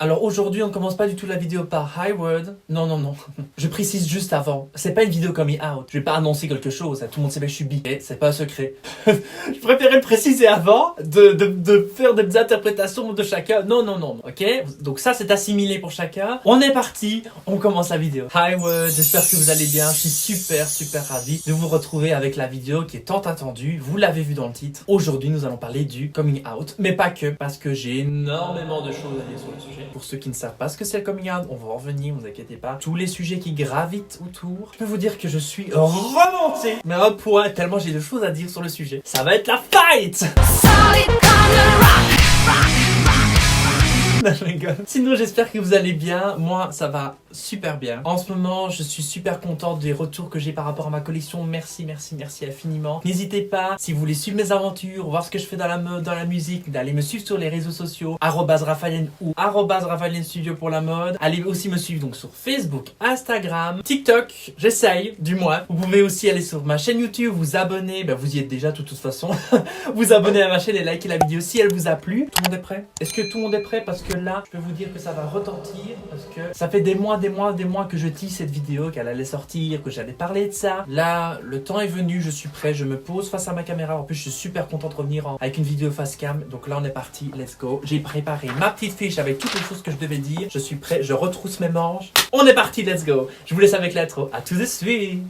Alors aujourd'hui, on commence pas du tout la vidéo par Hi World. Non. Je précise juste avant. C'est pas une vidéo coming out. Je vais pas annoncer quelque chose. Tout le monde sait que je suis bi. Et c'est pas un secret. Je préférais le préciser avant de faire des interprétations de chacun. Non. Ok? Donc ça, c'est assimilé pour chacun. On est parti. On commence la vidéo. Hi World. J'espère que vous allez bien. Je suis super ravi de vous retrouver avec la vidéo qui est tant attendue. Vous l'avez vu dans le titre. Aujourd'hui, nous allons parler du coming out. Mais pas que. Parce que j'ai énormément de choses à dire sur le sujet. Pour ceux qui ne savent pas ce que c'est le coming out, on va en revenir, vous inquiétez pas. Tous les sujets qui gravitent autour. Je peux vous dire que je suis remonté, mais à un point, tellement j'ai de choses à dire sur le sujet. Ça va être la fight! Solid comme rock. Non, je rigole. Sinon, j'espère que vous allez bien. Moi, ça va super bien. En ce moment, je suis super content des retours que j'ai par rapport à ma collection. Merci infiniment. N'hésitez pas, si vous voulez suivre mes aventures, voir ce que je fais dans la mode, dans la musique, d'aller me suivre sur les réseaux sociaux, @Raphaël ou @Raphaël Studio pour la mode. Allez aussi me suivre donc sur Facebook, Instagram, TikTok. J'essaye, du moins. Vous pouvez aussi aller sur ma chaîne YouTube, vous abonner. Ben, vous y êtes déjà de toute façon. Vous abonner à ma chaîne et liker la vidéo si elle vous a plu. Tout le monde est prêt? Est-ce que tout le monde est prêt? Parce que là, je peux vous dire que ça va retentir parce que ça fait des mois que je tease cette vidéo, qu'elle allait sortir, que j'allais parler de ça. Là, le temps est venu, je suis prêt, je me pose face à ma caméra. En plus, je suis super content de revenir avec une vidéo face cam. Donc là, on est parti, let's go. J'ai préparé ma petite fiche avec toutes les choses que je devais dire. Je suis prêt, je retrousse mes manches. On est parti, let's go. Je vous laisse avec l'intro. À tout de suite.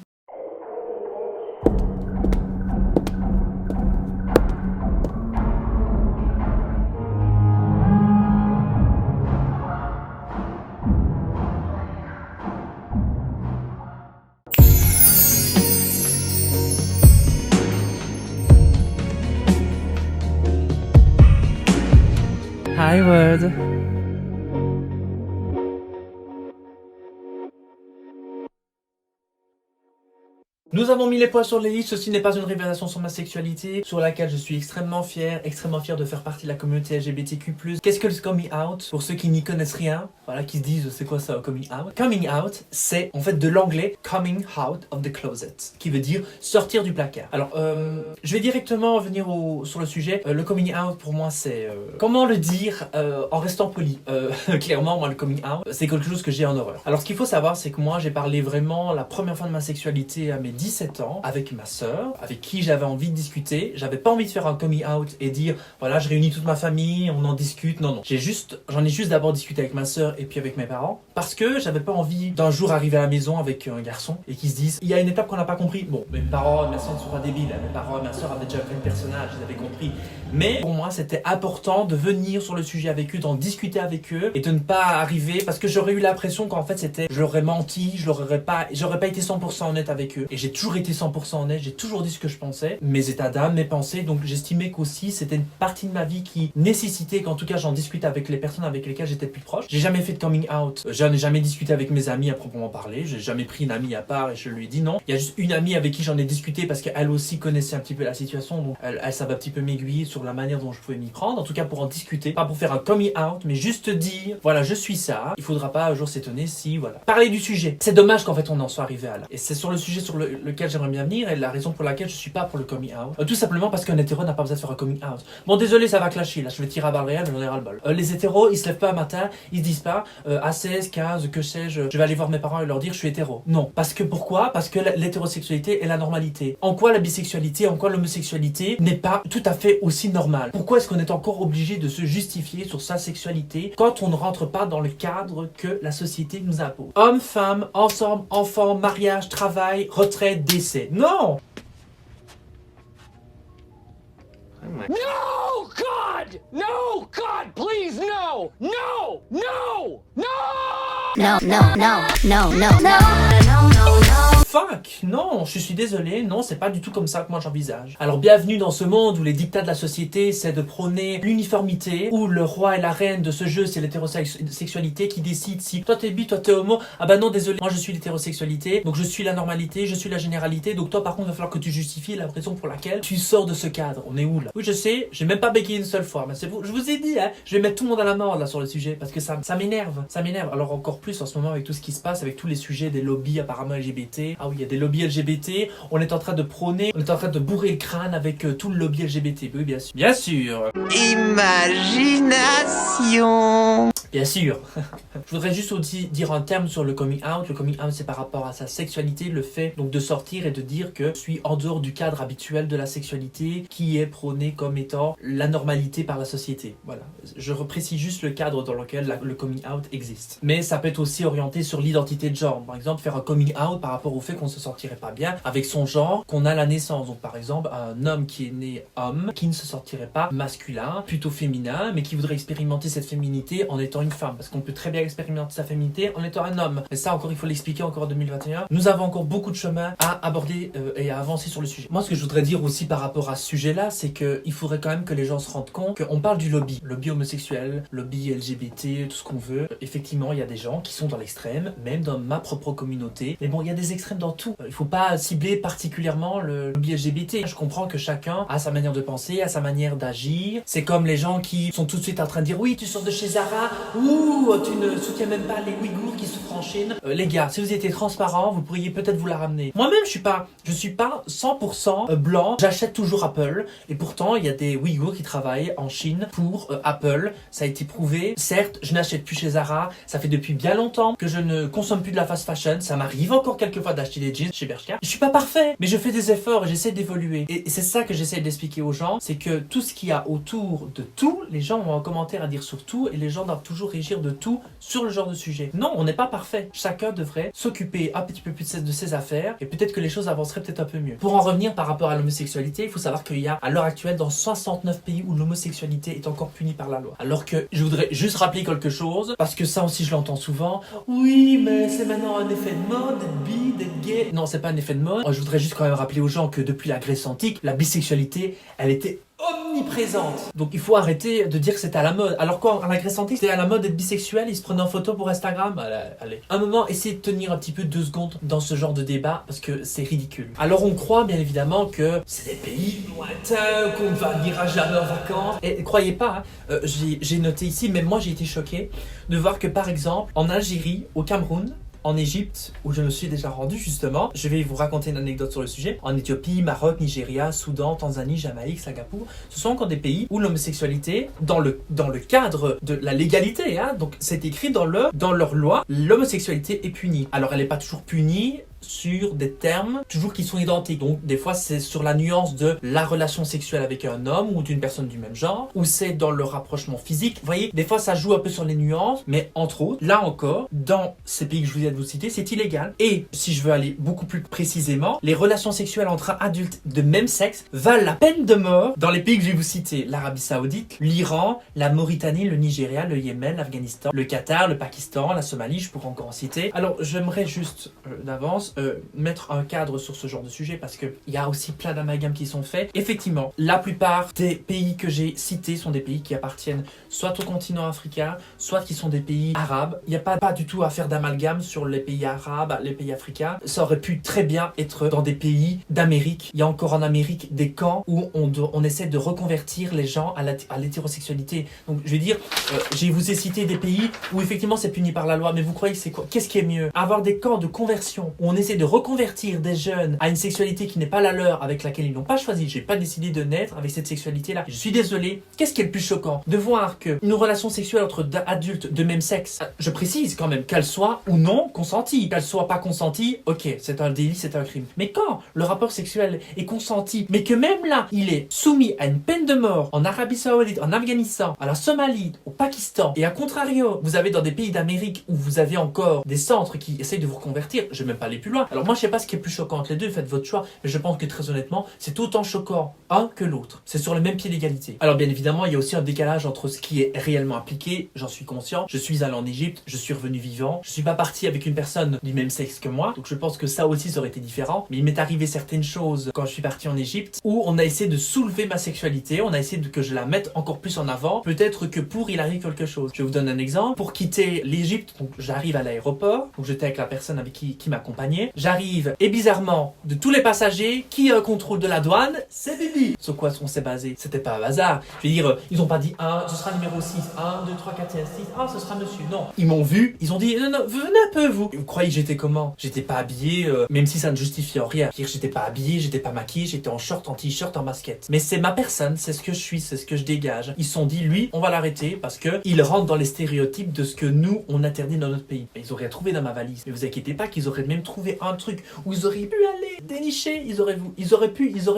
Hi World. Nous avons mis les points sur les i. Ceci n'est pas une révélation sur ma sexualité, sur laquelle je suis extrêmement fier de faire partie de la communauté LGBTQ+. Qu'est-ce que le coming out? Pour ceux qui n'y connaissent rien, voilà, qui se disent c'est quoi ça, coming out? Coming out, c'est en fait de l'anglais coming out of the closet, qui veut dire sortir du placard. Alors, je vais directement revenir sur le sujet. Le coming out pour moi c'est comment le dire en restant poli. Clairement, moi le coming out, c'est quelque chose que j'ai en horreur. Alors, ce qu'il faut savoir, c'est que moi j'ai parlé vraiment la première fois de ma sexualité à mes 17 ans avec ma sœur, avec qui j'avais envie de discuter. J'avais pas envie de faire un coming out et dire voilà, je réunis toute ma famille, on en discute. Non. J'en ai juste d'abord discuté avec ma sœur et puis avec mes parents parce que j'avais pas envie d'un jour arriver à la maison avec un garçon et qu'ils se disent il y a une étape qu'on n'a pas compris. Bon, mes parents et ma sœur ne sont pas débiles, mes parents et ma sœur avaient déjà fait le personnage, ils avaient compris. Mais pour moi, c'était important de venir sur le sujet avec eux, d'en discuter avec eux et de ne pas arriver parce que j'aurais eu l'impression qu'en fait c'était j'aurais menti, j'aurais pas été 100% honnête avec eux. Et j'ai toujours été 100% honnête, j'ai toujours dit ce que je pensais, mes états d'âme, mes pensées, donc j'estimais qu'aussi c'était une partie de ma vie qui nécessitait qu'en tout cas j'en discute avec les personnes avec lesquelles j'étais plus proche. J'ai jamais fait de coming out, j'en ai jamais discuté avec mes amis à proprement parler, j'ai jamais pris une amie à part et je lui ai dit non. Il y a juste une amie avec qui j'en ai discuté parce qu'elle aussi connaissait un petit peu la situation, donc elle savait un petit peu m'aiguiller sur la manière dont je pouvais m'y prendre, en tout cas pour en discuter, pas pour faire un coming out, mais juste dire voilà, je suis ça, il faudra pas un jour s'étonner si voilà. Parler du sujet, c'est dommage qu'en fait on en soit arrivé à là. Et c'est sur le sujet sur lequel j'aimerais bien venir et la raison pour laquelle je suis pas pour le coming out. Tout simplement parce qu'un hétéro n'a pas besoin de faire un coming out. Bon, désolé, ça va clasher, là, je vais tirer à balles réelles, mais j'en ai ras le bol. Les hétéros, ils se lèvent pas un matin, ils se disent pas à 16, 15, que sais-je, je vais aller voir mes parents et leur dire je suis hétéro. Non. Parce que pourquoi? Parce que l'hétérosexualité est la normalité. En quoi la bisexualité, en quoi l'homosexualité n'est pas tout à fait aussi normale? Pourquoi est-ce qu'on est encore obligé de se justifier sur sa sexualité quand on ne rentre pas dans le cadre que la société nous impose? Hommes, femmes, ensemble, enfants, mariage, travail, retraite, décès. Non! No, God! No, God, please, no! No! No! No! No, no, no, no, no, no, no, no, no. Fuck, non, je suis désolé, non, c'est pas du tout comme ça que moi j'envisage. Alors bienvenue dans ce monde où les dictats de la société c'est de prôner l'uniformité, où le roi et la reine de ce jeu c'est l'hétérosexualité qui décide si toi t'es bi, toi t'es homo, ah bah non désolé, moi je suis l'hétérosexualité, donc je suis la normalité, je suis la généralité, donc toi par contre il va falloir que tu justifies la raison pour laquelle tu sors de ce cadre. On est où là? Oui je sais, j'ai même pas bégayé une seule fois, mais c'est vous, je vous ai dit, hein, je vais mettre tout le monde à la mort là sur le sujet, parce que ça m'énerve, alors encore plus en ce moment avec tout ce qui se passe, avec tous les sujets des lobbies apparemment LGBT. Ah oui, il y a des lobbies LGBT, on est en train de prôner, on est en train de bourrer le crâne avec tout le lobby LGBT. Oui, bien sûr. Bien sûr. Imagination. Bien sûr. Je voudrais juste aussi dire un terme sur le coming out. Le coming out, c'est par rapport à sa sexualité, le fait donc de sortir et de dire que je suis en dehors du cadre habituel de la sexualité qui est prôné comme étant la normalité par la société. Voilà. Je reprécise juste le cadre dans lequel le coming out existe. Mais ça peut être aussi orienté sur l'identité de genre. Par exemple, faire un coming out par rapport au fait qu'on ne se sentirait pas bien avec son genre qu'on a à la naissance. Donc par exemple, un homme qui est né homme, qui ne se sentirait pas masculin, plutôt féminin, mais qui voudrait expérimenter cette féminité en étant une femme. Parce qu'on peut très bien expérimenter sa féminité en étant un homme. Mais ça encore, il faut l'expliquer encore en 2021. Nous avons encore beaucoup de chemin à aborder et à avancer sur le sujet. Moi, ce que je voudrais dire aussi par rapport à ce sujet-là, c'est qu'il faudrait quand même que les gens se rendent compte qu'on parle du lobby homosexuel, lobby LGBT, tout ce qu'on veut. Effectivement, il y a des gens qui sont dans l'extrême, même dans ma propre communauté. Mais bon, il y a des extrêmes dans tout. Il faut pas cibler particulièrement le lobby LGBT. Je comprends que chacun a sa manière de penser, a sa manière d'agir. C'est comme les gens qui sont tout de suite en train de dire oui, tu sors de chez Zara, ou tu ne soutiens même pas les Ouïghours qui souffrent en Chine. Les gars, si vous étiez transparents, vous pourriez peut-être vous la ramener. Moi-même, je suis pas 100% blanc. J'achète toujours Apple. Et pourtant, il y a des Ouïghours qui travaillent en Chine pour Apple. Ça a été prouvé. Certes, je n'achète plus chez Zara. Ça fait depuis bien longtemps que je ne consomme plus de la fast fashion. Ça m'arrive encore quelquefois d'acheter des jeans chez Bershka. Je suis pas parfait, mais je fais des efforts et j'essaie d'évoluer. Et c'est ça que j'essaie d'expliquer aux gens. C'est que tout ce qu'il y a autour de tout, les gens ont un commentaire à dire sur tout et les gens doivent toujours régir de tout sur le genre de sujet. Non, on n'est pas parfait. Chacun devrait s'occuper un petit peu plus de ses affaires et peut-être que les choses avanceraient peut-être un peu mieux. Pour en revenir par rapport à l'homosexualité, il faut savoir qu'il y a à l'heure actuelle dans 69 pays où l'homosexualité est encore punie par la loi. Alors que je voudrais juste rappeler quelque chose, parce que ça aussi je l'entends souvent. Oui, mais c'est maintenant un effet de mode d'être bi, d'être gay. Non, c'est pas un effet de mode. Je voudrais juste quand même rappeler aux gens que depuis la Grèce antique, la bisexualité, elle était omniprésente. Donc il faut arrêter de dire que c'était à la mode. Alors quoi, en la Grèce antique, c'était à la mode d'être bisexuel, ils se prenaient en photo pour Instagram. Allez. Un moment, essayez de tenir un petit peu 2 secondes dans ce genre de débat parce que c'est ridicule. Alors on croit bien évidemment que c'est des pays lointains, qu'on n'ira jamais en vacances. Et croyez pas, hein, j'ai noté ici, même moi j'ai été choqué de voir que par exemple, en Algérie, au Cameroun, en Égypte, où je me suis déjà rendu justement, je vais vous raconter une anecdote sur le sujet. En Éthiopie, Maroc, Nigeria, Soudan, Tanzanie, Jamaïque, Singapour, ce sont encore des pays où l'homosexualité, dans le cadre de la légalité, hein, donc c'est écrit dans leur loi, l'homosexualité est punie. Alors elle n'est pas toujours punie sur des termes toujours qui sont identiques. Donc des fois c'est sur la nuance de la relation sexuelle avec un homme ou d'une personne du même genre, ou c'est dans le rapprochement physique. Vous voyez, des fois ça joue un peu sur les nuances, mais entre autres, là encore, dans ces pays que je viens de vous citer, c'est illégal. Et si je veux aller beaucoup plus précisément, les relations sexuelles entre adultes de même sexe valent la peine de mort dans les pays que je vais vous citer: l'Arabie Saoudite, l'Iran, la Mauritanie, le Nigeria, le Yémen, l'Afghanistan, le Qatar, le Pakistan, la Somalie, je pourrais encore en citer. Alors j'aimerais juste d'avance mettre un cadre sur ce genre de sujet parce qu'il y a aussi plein d'amalgames qui sont faits. Effectivement, la plupart des pays que j'ai cités sont des pays qui appartiennent soit au continent africain, soit qui sont des pays arabes. Il n'y a pas du tout à faire d'amalgame sur les pays arabes, les pays africains. Ça aurait pu très bien être dans des pays d'Amérique. Il y a encore en Amérique des camps où on essaie de reconvertir les gens à l'hétérosexualité. Donc je vais dire, je vous ai cité des pays où effectivement c'est puni par la loi, mais vous croyez que c'est quoi? Qu'est-ce qui est mieux? Avoir des camps de conversion où on essaie de reconvertir des jeunes à une sexualité qui n'est pas la leur, avec laquelle ils n'ont pas choisi. J'ai pas décidé de naître avec cette sexualité-là. Je suis désolé. Qu'est-ce qui est le plus choquant? De voir qu'une relation sexuelle entre adultes de même sexe, je précise quand même, qu'elle soit ou non consentie. Qu'elle soit pas consentie, ok, c'est un délit, c'est un crime. Mais quand le rapport sexuel est consenti, mais que même là, il est soumis à une peine de mort en Arabie Saoudite, en Afghanistan, à la Somalie, au Pakistan, et à contrario, vous avez dans des pays d'Amérique où vous avez encore des centres qui essayent de vous reconvertir, je vais même pas aller plus loin. Alors moi, je sais pas ce qui est plus choquant entre les deux, faites votre choix, mais je pense que très honnêtement, c'est autant choquant un que l'autre. C'est sur le même pied d'égalité. Alors bien évidemment, il y a aussi un décalage entre ce qui est réellement appliqué, j'en suis conscient. Je suis allé en Égypte, je suis revenu vivant, je suis pas parti avec une personne du même sexe que moi, donc je pense que ça aussi ça aurait été différent. Mais il m'est arrivé certaines choses quand je suis parti en Égypte où on a essayé de soulever ma sexualité, on a essayé que je la mette encore plus en avant. Peut-être que il arrive quelque chose. Je vous donne un exemple. Pour quitter l'Égypte, donc j'arrive à l'aéroport, donc j'étais avec la personne avec qui m'accompagnait. accompagné. J'arrive et bizarrement, de tous les passagers, qui a un contrôle de la douane? C'est Bibi. Sur quoi on s'est basé? C'était pas un hasard. Je veux dire, ils ont pas dit ce sera numéro 6, 1, 2, 3, 4, 5, 6, ce sera monsieur. Non. Ils m'ont vu, ils ont dit non, venez un peu vous. Vous croyez que j'étais comment? J'étais pas habillé, même si ça ne justifie en rien. Je veux dire, j'étais pas habillé, j'étais pas maquillé, j'étais en short, en t-shirt, en basket. Mais c'est ma personne, c'est ce que je suis, c'est ce que je dégage. Ils se sont dit, lui, on va l'arrêter parce que il rentre dans les stéréotypes de ce que nous, on interdit dans notre pays. Mais ils auraient trouvé dans ma valise. Mais vous inquiétez pas qu'ils auraient même trouvé un truc où ils auraient pu aller dénicher, ils auraient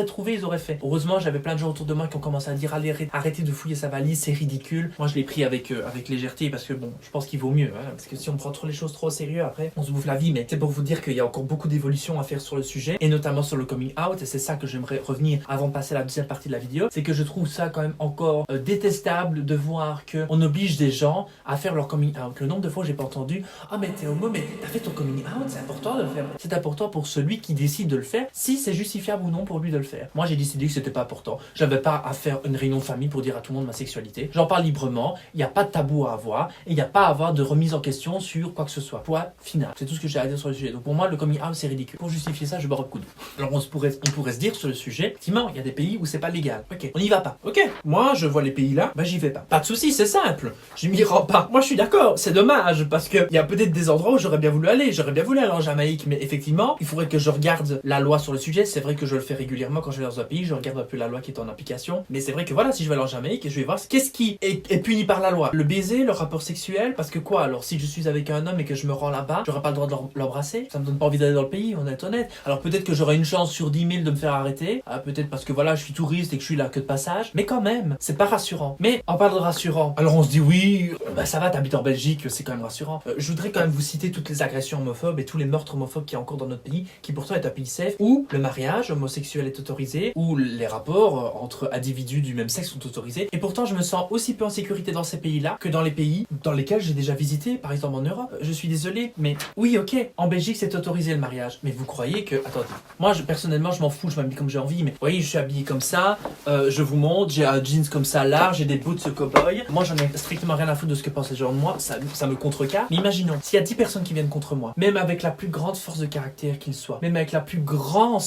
trouvé, ils auraient fait. Heureusement, j'avais plein de gens autour de moi qui ont commencé à dire, allez, arrêtez de fouiller sa valise, c'est ridicule. Moi, je l'ai pris avec légèreté parce que bon, je pense qu'il vaut mieux, hein, parce que si on prend trop les choses trop au sérieux, après, on se bouffe la vie. Mais c'est pour vous dire qu'il y a encore beaucoup d'évolutions à faire sur le sujet, et notamment sur le coming out, et c'est ça que j'aimerais revenir avant de passer à la deuxième partie de la vidéo, c'est que je trouve ça quand même encore détestable de voir qu'on oblige des gens à faire leur coming out. Le nombre de fois j'ai pas entendu, mais t'es homo, mais t'as fait ton coming out, c'est important de le faire. C'est important pour celui qui décide de le faire, si c'est justifiable ou non pour lui de le faire. Moi j'ai décidé que c'était pas important. J'avais pas à faire une réunion de famille pour dire à tout le monde ma sexualité. J'en parle librement, il n'y a pas de tabou à avoir, et il n'y a pas à avoir de remise en question sur quoi que ce soit. Point final. C'est tout ce que j'ai à dire sur le sujet. Donc pour moi, le coming out, c'est ridicule. Pour justifier ça, je bois un coup d'eau. Alors on pourrait se dire sur le sujet, effectivement, il y a des pays où c'est pas légal. Ok, on n'y va pas. Ok, moi je vois les pays là, j'y vais pas. Pas de souci, c'est simple. Je m'y rends pas. Moi je suis d'accord, c'est dommage parce que il y a peut-être des endroits où j'aurais bien voulu aller. J'aurais bien voulu aller en Jamaïque, mais effectivement, il faudrait que je regarde la loi sur le sujet. C'est vrai que je le fais régulièrement quand je vais dans un pays, je regarde un peu la loi qui est en application. Mais c'est vrai que voilà, si je vais aller en Jamaïque, je vais voir qu'est-ce qui est puni par la loi. Le baiser, le rapport sexuel, parce que quoi? Alors si je suis avec un homme et que je me rends là-bas, j'aurais pas le droit de l'embrasser. Ça me donne pas envie d'aller dans le pays, on est honnête. Alors peut-être que j'aurai une chance sur 10 000 de me faire arrêter. Peut-être parce que voilà, je suis touriste et que je suis là que de passage. Mais quand même, c'est pas rassurant. Mais en parlant de rassurant, alors on se dit oui, ça va, t'habites en Belgique, c'est quand même rassurant. Je voudrais quand même vous citer toutes les agressions homophobes et tous les meurtres homophobes qu'il y a encore dans notre pays, qui pourtant est un pays safe, où le mariage homosexuel est autorisé, où les rapports entre individus du même sexe sont autorisés. Et pourtant, je me sens aussi peu en sécurité dans ces pays-là que dans les pays dans lesquels j'ai déjà visité, par exemple en Europe. Je suis désolé, mais oui, ok, en Belgique c'est autorisé le mariage. Mais vous croyez que... Attendez, moi personnellement je m'en fous, je m'habille comme j'ai envie, mais vous voyez, je suis habillé comme ça, je vous montre, j'ai un jeans comme ça large, j'ai des boots cowboy. Moi j'en ai strictement rien à foutre de ce que pensent les gens de moi, ça me contrecarre. Mais imaginons, s'il y a 10 personnes qui viennent contre moi, même avec la plus grande force de caractère qu'ils soient, même avec la plus grande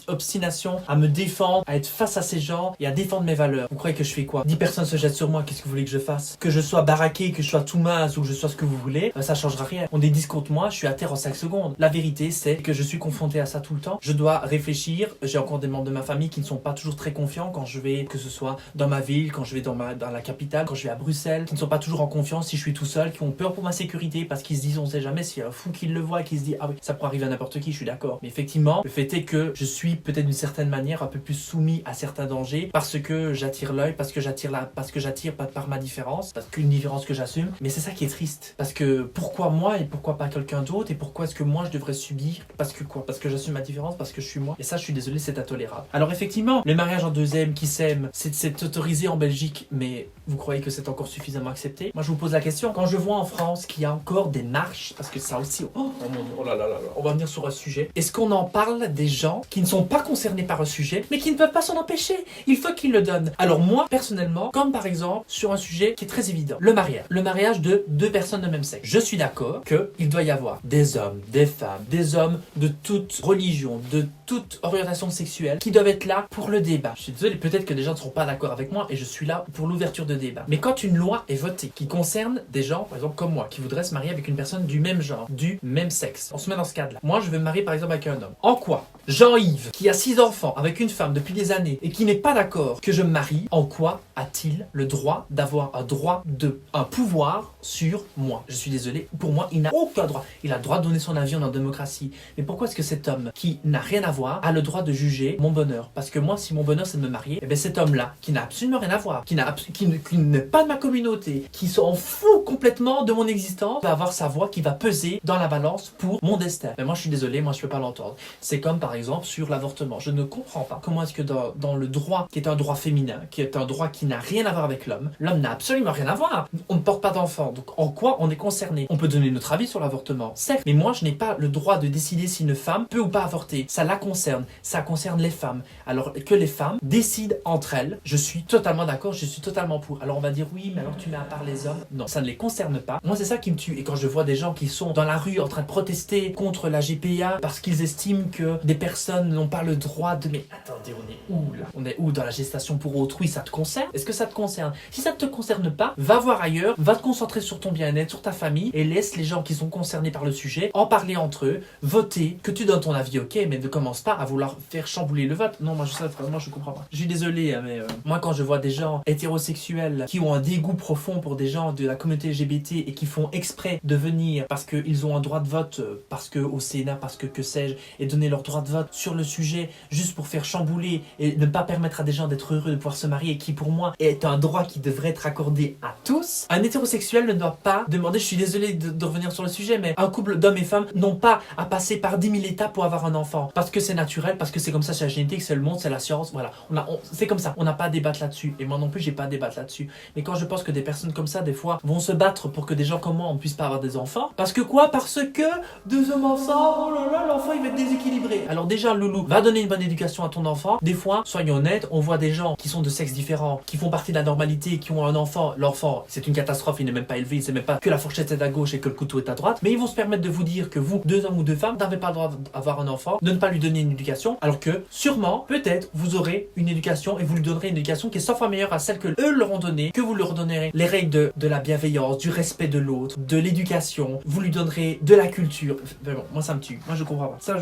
obstination à me défendre, à être face à ces gens et à défendre mes valeurs, vous croyez que je fais quoi? 10 personnes se jettent sur moi, qu'est-ce que vous voulez que je fasse? Que je sois baraqué, que je sois tout mince ou que je sois ce que vous voulez, ça changera rien. On est 10 contre moi, je suis à terre en 5 secondes. La vérité, c'est que je suis confronté à ça tout le temps. Je dois réfléchir. J'ai encore des membres de ma famille qui ne sont pas toujours très confiants quand je vais, que ce soit dans ma ville, quand je vais dans la capitale, quand je vais à Bruxelles, qui ne sont pas toujours en confiance si je suis tout seul, qui ont peur pour ma sécurité parce qu'ils se disent, on sait jamais s'il y a un fou qui le voit et qui se dit, ah oui, ça pourrait arriver à n'importe qui, je suis d'accord. Mais effectivement, le fait est que je suis peut-être d'une certaine manière un peu plus soumis à certains dangers parce que j'attire l'œil, parce que j'attire par ma différence, parce qu'une différence que j'assume. Mais c'est ça qui est triste. Parce que pourquoi moi et pourquoi pas quelqu'un d'autre, et pourquoi est-ce que moi je devrais subir? Parce que quoi? Parce que j'assume ma différence, parce que je suis moi. Et ça, je suis désolé, c'est intolérable. Alors effectivement, le mariage en deuxième qui s'aime, c'est autorisé en Belgique, mais vous croyez que c'est encore suffisamment accepté? Moi je vous pose la question, quand je vois en France qu'il y a encore des marches, parce que ça aussi, oh là là, on va venir sur un sujet, est-ce qu'on en parle des gens qui ne sont pas concernés par un sujet, mais qui ne peuvent pas s'en empêcher? Il faut qu'ils le donnent. Alors moi, personnellement, comme par exemple sur un sujet qui est très évident, le mariage de deux personnes de même sexe, je suis d'accord qu'il doit y avoir des hommes, des femmes, des hommes de toute religion, de toute orientation sexuelle qui doivent être là pour le débat. Je suis désolé, peut-être que des gens ne seront pas d'accord avec moi et je suis là pour l'ouverture de débat. Mais quand une loi est votée qui concerne des gens, par exemple comme moi, qui voudraient se marier avec une personne du même genre, du même sexe, on se met dans ce cadre-là. Moi, je veux me marier par exemple avec un homme. En quoi Jean-Yves, qui a 6 enfants avec une femme depuis des années et qui n'est pas d'accord que je me marie, en quoi a-t-il le droit d'avoir un pouvoir sur moi? Je suis désolé, pour moi, il n'a aucun droit. Il a le droit de donner son avis en démocratie. Mais pourquoi est-ce que cet homme qui n'a rien à voir a le droit de juger mon bonheur? Parce que moi, si mon bonheur c'est de me marier, eh bien cet homme-là, qui n'a absolument rien à voir, qui n'est pas de ma communauté, qui s'en fout complètement de mon existence, va avoir sa voix qui va peser dans la balance pour mon destin. Mais moi, je suis désolé, moi je peux pas l'entendre. C'est comme par exemple sur l'avortement. Je ne comprends pas comment est-ce que dans le droit qui est un droit féminin, qui est un droit qui n'a rien à voir avec l'homme n'a absolument rien à voir. On ne porte pas d'enfant, donc en quoi on est concerné? On peut donner notre avis sur l'avortement, certes, mais moi je n'ai pas le droit de décider si une femme peut ou pas avorter. Ça la concerne les femmes. Alors que les femmes décident entre elles, je suis totalement d'accord, je suis totalement pour. Alors on va dire oui, mais alors tu mets à part les hommes. Non, ça ne les concerne pas. Moi c'est ça qui me tue. Et quand je vois des gens qui sont dans la rue en train de protester contre la GPA parce qu'ils estiment que des personnes n'ont pas le droit de... Mais attendez, on est où là? On est où dans la gestation pour autrui? Ça te concerne? Est-ce que ça te concerne? Si ça ne te concerne pas, va voir ailleurs, va te concentrer sur ton bien-être, sur ta famille et laisse les gens qui sont concernés par le sujet en parler entre eux, voter, que tu donnes ton avis, ok, mais ne commence pas à vouloir faire chambouler le vote. Non, moi je comprends pas. Je suis désolé, hein, mais moi quand je vois des gens hétérosexuels qui ont un dégoût profond pour des gens de la communauté LGBT et qui font exprès de venir parce qu'ils ont un droit de vote, parce que au Sénat, parce que sais-je, et donner leur droit de vote sur le sujet juste pour faire chambouler et ne pas permettre à des gens d'être heureux de pouvoir se marier, qui pour moi est un droit qui devrait être accordé à tous. Un hétérosexuel ne doit pas demander, je suis désolé de revenir sur le sujet, mais un couple d'hommes et femmes n'ont pas à passer par 10 000 étapes pour avoir un enfant, parce que c'est naturel, parce que c'est comme ça, c'est la génétique, c'est le monde, c'est la science, voilà. C'est comme ça, on n'a pas à débattre là-dessus, et moi non plus j'ai pas à débattre là-dessus. Mais quand je pense que des personnes comme ça, des fois, vont se battre pour que des gens comme moi, on puisse pas avoir des enfants, parce que quoi? Parce que deux hommes ensemble, oh là là, l'enfant il va être déséquilibré. Alors déjà, loulou, va donner une bonne éducation à ton enfant. Des fois, soyons honnêtes, on voit des gens qui sont de sexes différents, qui font partie de la normalité, qui ont un enfant, l'enfant, c'est une catastrophe, il n'est même pas élevé, il sait même pas que la fourchette est à gauche et que le couteau est à droite, mais ils vont se permettre de vous dire que vous, deux hommes ou deux femmes, n'avez pas le droit d'avoir un enfant, de ne pas lui donner une éducation, alors que sûrement, peut-être, vous aurez une éducation et vous lui donnerez une éducation qui est 100 fois meilleure à celle que eux leur ont donnée, que vous leur donnerez les règles de la bienveillance, du respect de l'autre, de l'éducation, vous lui donnerez de la culture. Vraiment, moi ça me tue, moi je comprends pas. Ça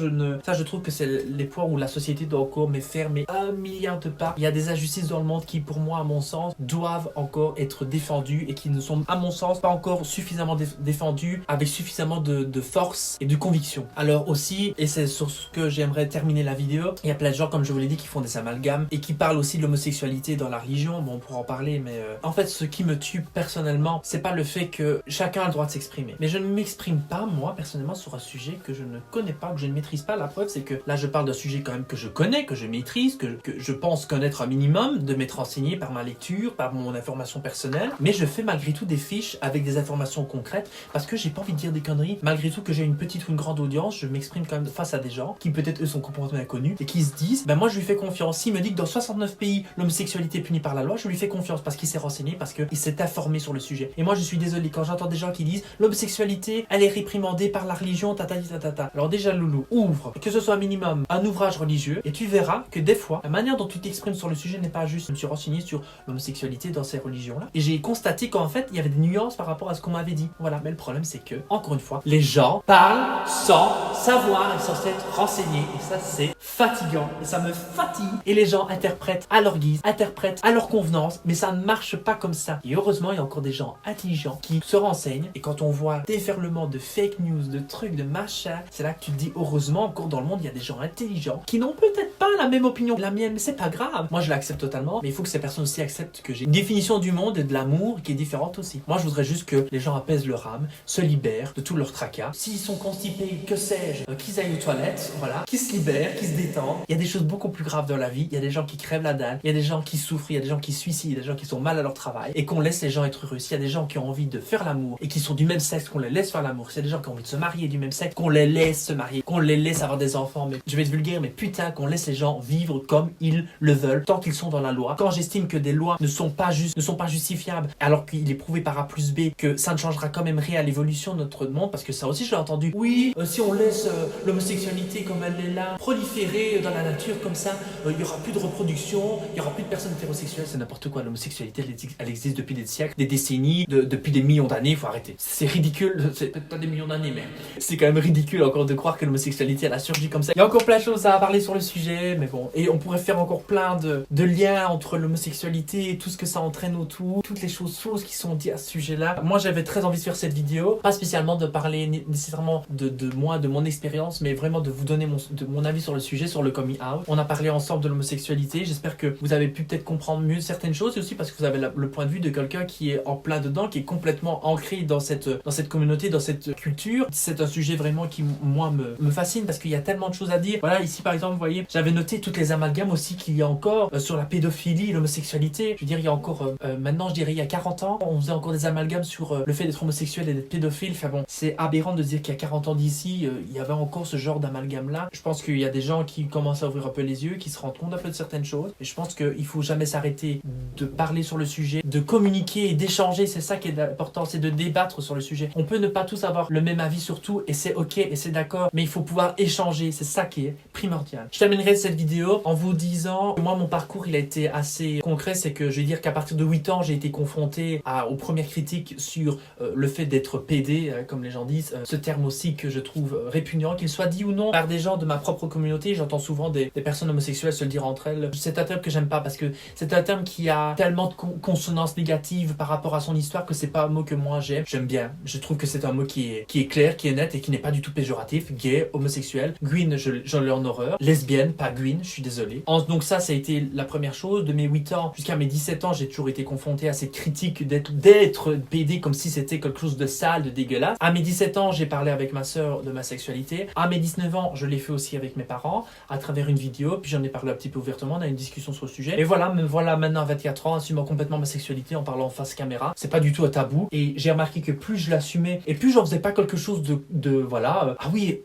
je trouve que c'est les points où la société doit encore faire 1 milliard de pas. Il y a des injustices dans le monde qui, pour moi, à mon sens, doivent encore être défendues et qui ne sont, à mon sens, pas encore suffisamment défendues avec suffisamment de force et de conviction. Alors aussi, et c'est sur ce que j'aimerais terminer la vidéo, il y a plein de gens, comme je vous l'ai dit, qui font des amalgames et qui parlent aussi de l'homosexualité dans la religion. Bon, on pourra en parler, mais en fait, ce qui me tue personnellement, c'est pas le fait que chacun a le droit de s'exprimer. Mais je ne m'exprime pas, moi, personnellement, sur un sujet que je ne connais pas, que je ne maîtrise pas. La preuve, c'est que là, je parle d'un sujet quand même que je connais, que je maîtrise, que je pense connaître un minimum, de m'être renseigné par ma lecture, par mon information personnelle, mais je fais malgré tout des fiches avec des informations concrètes parce que j'ai pas envie de dire des conneries. Malgré tout que j'ai une petite ou une grande audience, je m'exprime quand même face à des gens qui peut-être eux sont complètement inconnus et qui se disent, ben moi je lui fais confiance. S'il me dit que dans 69 pays l'homosexualité est punie par la loi, je lui fais confiance parce qu'il s'est renseigné, parce qu'il s'est informé sur le sujet. Et moi je suis désolé quand j'entends des gens qui disent l'homosexualité elle est réprimandée par la religion, tatata. Alors déjà loulou, ouvre, que ce soit un minimum, un ouvrage religieux et tu verras que des fois, la manière dont tu t'exprimes sur le sujet n'est pas juste. Je me suis renseigné sur l'homosexualité dans ces religions-là et j'ai constaté qu'en fait, il y avait des nuances par rapport à ce qu'on m'avait dit. Voilà, mais le problème c'est que, encore une fois, les gens parlent sans savoir et sans s'être renseignés et ça c'est fatigant et ça me fatigue. Et les gens interprètent à leur guise, interprètent à leur convenance, mais ça ne marche pas comme ça. Et heureusement, il y a encore des gens intelligents qui se renseignent et quand on voit déferlement de fake news, de trucs, de machin, c'est là que tu te dis heureusement encore dans le monde il y a des gens intelligents qui n'ont peut-être pas la même opinion que la mienne, mais c'est pas grave. Moi je l'accepte totalement, mais il faut que ces personnes aussi acceptent que j'ai une définition du monde et de l'amour qui est différente aussi. Moi je voudrais juste que les gens apaisent leur âme, se libèrent de tout leur tracas. S'ils sont constipés, que sais-je, qu'ils aillent aux toilettes, voilà, qu'ils se libèrent, qu'ils se détendent. Il y a des choses beaucoup plus graves dans la vie, il y a des gens qui crèvent la dalle, il y a des gens qui souffrent, il y a des gens qui se suicident, il y a des gens qui sont mal à leur travail et qu'on laisse les gens être heureux. S'il y a des gens qui ont envie de faire l'amour et qui sont du même sexe, qu'on les laisse faire l'amour. S'il y a des gens qui ont envie de se marier du même sexe, qu'on les laisse se marier, qu'on les laisse avoir des enfants. Mais je vais être vulgaire, mais putain, qu'on laisse les gens vivre comme ils le veulent, tant qu'ils sont dans la loi. Quand j'estime que des lois ne sont pas justes, ne sont pas justifiables, alors qu'il est prouvé par A plus B que ça ne changera quand même rien à l'évolution de notre monde, parce que ça aussi je l'ai entendu. Oui, si on laisse l'homosexualité comme elle est là, proliférer dans la nature comme ça, il y aura plus de reproduction, il y aura plus de personnes hétérosexuelles, c'est n'importe quoi. L'homosexualité, elle existe depuis des siècles, des décennies, depuis des millions d'années, il faut arrêter. C'est ridicule, c'est peut-être pas des millions d'années, mais c'est quand même ridicule encore de croire que l'homosexualité elle a surgi comme ça. Il y a encore plein de choses à parler sur le sujet, mais bon, et on pourrait faire encore plein de liens entre l'homosexualité et tout ce que ça entraîne autour, toutes les choses qui sont dites à ce sujet-là. Moi j'avais très envie de faire cette vidéo, pas spécialement de parler nécessairement de moi, de mon expérience, mais vraiment de vous donner mon avis sur le sujet, sur le coming out. On a parlé ensemble de l'homosexualité, j'espère que vous avez pu peut-être comprendre mieux certaines choses, et aussi parce que vous avez le point de vue de quelqu'un qui est en plein dedans, qui est complètement ancré dans cette communauté, dans cette culture. C'est un sujet vraiment qui, moi, me fascine parce qu'il y a tellement de choses à dire. Voilà, ici par exemple, vous voyez, j'avais noté toutes les amalgames aussi qu'il y a encore sur la pédophilie, l'homosexualité. Je veux dire, il y a encore, maintenant je dirais il y a 40 ans, on faisait encore des amalgames sur le fait d'être homosexuel et d'être pédophile. Enfin bon, c'est aberrant de dire qu'il y a 40 ans d'ici, il y avait encore ce genre d'amalgame là. Je pense pense qu'il y a des gens qui commencent à ouvrir un peu les yeux, qui se rendent compte un peu de certaines choses. Et je pense qu'il faut jamais s'arrêter de parler sur le sujet, de communiquer et d'échanger. C'est ça qui est important, c'est de débattre sur le sujet. On peut ne pas tous avoir le même avis sur tout et c'est ok et c'est d'accord, mais il faut pouvoir échanger. C'est ça qui est primordial. Je terminerai cette vidéo en vous disant que moi, mon parcours, il a été assez concret. C'est que je vais dire qu'à partir de 8 ans, j'ai été confronté aux premières critiques sur le fait d'être PD, comme les gens disent. Ce terme aussi que je trouve répugnant, qu'il soit dit ou non par des gens de ma propre communauté. J'entends souvent des personnes homosexuelles se le dire entre elles. C'est un terme que j'aime pas parce que c'est un terme qui a tellement de consonances négatives par rapport à son histoire que c'est pas un mot que moi j'aime. J'aime bien. Je trouve que c'est un mot qui est clair, qui est net et qui n'est pas du tout péjoratif. Gay, homosexuel, gwyn, j'en ai en horreur. Lesbienne, pas gwyn, je suis désolé. Donc ça a été la première chose. De mes 8 ans jusqu'à mes 17 ans, j'ai toujours été confronté à cette critique d'être PD comme si c'était quelque chose de sale, de dégueulasse. À mes 17 ans, j'ai parlé avec ma sœur de ma sexualité. À mes 19 ans, je l'ai fait aussi avec mes parents à travers une vidéo, puis j'en ai parlé un petit peu ouvertement, on a eu une discussion sur le sujet. Et voilà, me voilà maintenant à 24 ans, assumant complètement ma sexualité en parlant en face caméra. C'est pas du tout un tabou. Et j'ai remarqué que plus je l'assumais et plus j'en faisais pas quelque chose de voilà, ah oui,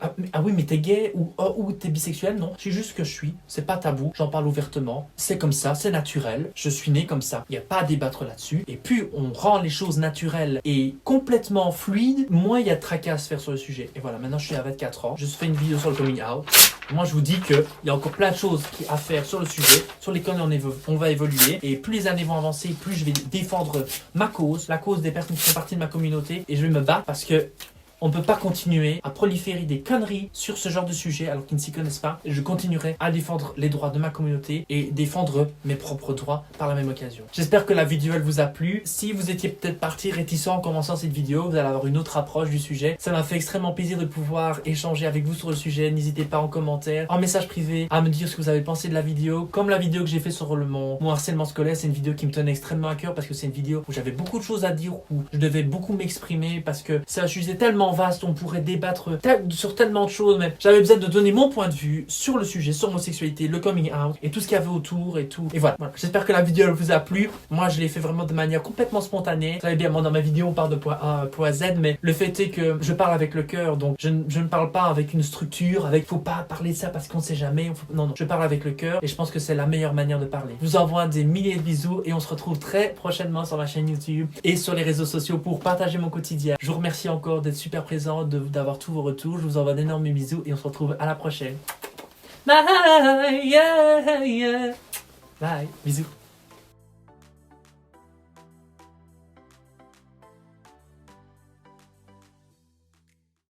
mais t'es gay ou t'es bisexuel, non. C'est juste ce que je suis, c'est pas tabou, j'en parle ouvertement, c'est comme ça, c'est naturel, je suis né comme ça. Il n'y a pas à débattre là-dessus. Et plus on rend les choses naturelles et complètement fluides, moins il y a de tracas à se faire sur le sujet. Et voilà, maintenant je suis à 24 ans, je fais une vidéo sur le coming out. Moi je vous dis qu'il y a encore plein de choses à faire sur le sujet, sur lesquelles on va évoluer. Et plus les années vont avancer, plus je vais défendre ma cause, la cause des personnes qui font partie de ma communauté. Et je vais me battre parce que on ne peut pas continuer à proliférer des conneries sur ce genre de sujet alors qu'ils ne s'y connaissent pas. Et je continuerai à défendre les droits de ma communauté et défendre mes propres droits par la même occasion. J'espère que la vidéo elle vous a plu. Si vous étiez peut-être parti réticent en commençant cette vidéo, vous allez avoir une autre approche du sujet. Ça m'a fait extrêmement plaisir de pouvoir échanger avec vous sur le sujet. N'hésitez pas en commentaire, en message privé, à me dire ce que vous avez pensé de la vidéo. Comme la vidéo que j'ai fait sur mon harcèlement scolaire, c'est une vidéo qui me tenait extrêmement à cœur parce que c'est une vidéo où j'avais beaucoup de choses à dire, où je devais beaucoup m'exprimer parce que c'est un sujet tellement vaste, on pourrait débattre sur tellement de choses, mais j'avais besoin de donner mon point de vue sur le sujet, sur l'homosexualité, le coming out et tout ce qu'il y avait autour et tout. Et voilà. J'espère que la vidéo elle vous a plu. Moi je l'ai fait vraiment de manière complètement spontanée. Vous savez bien, moi dans ma vidéo on parle de point A à point Z, mais le fait est que je parle avec le cœur, donc je ne parle pas avec une structure, faut pas parler de ça parce qu'on sait jamais. Non, je parle avec le cœur et je pense que c'est la meilleure manière de parler. Je vous envoie des milliers de bisous et on se retrouve très prochainement sur ma chaîne YouTube et sur les réseaux sociaux pour partager mon quotidien. Je vous remercie encore d'être super présent, d'avoir tous vos retours. Je vous envoie d'énormes bisous et on se retrouve à la prochaine. Bye, yeah, yeah. Bye, bisous.